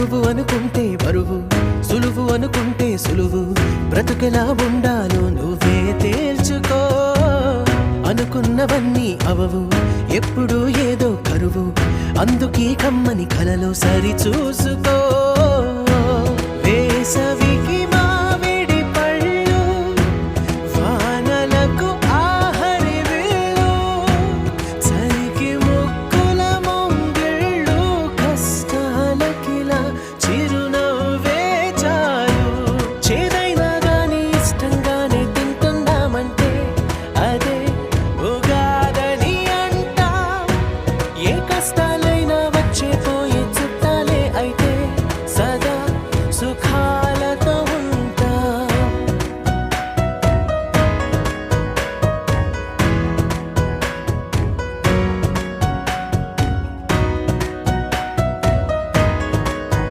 బరువు అనుకుంటే బరువు, సులువు అనుకుంటే సులువు. బ్రతుకెలా ఉండాలో నువ్వే తేల్చుకో. అనుకున్నవన్నీ అవవు, ఎప్పుడు ఏదో కరువు. అందుకీ కమ్మని కలలో సరి చూసుకో.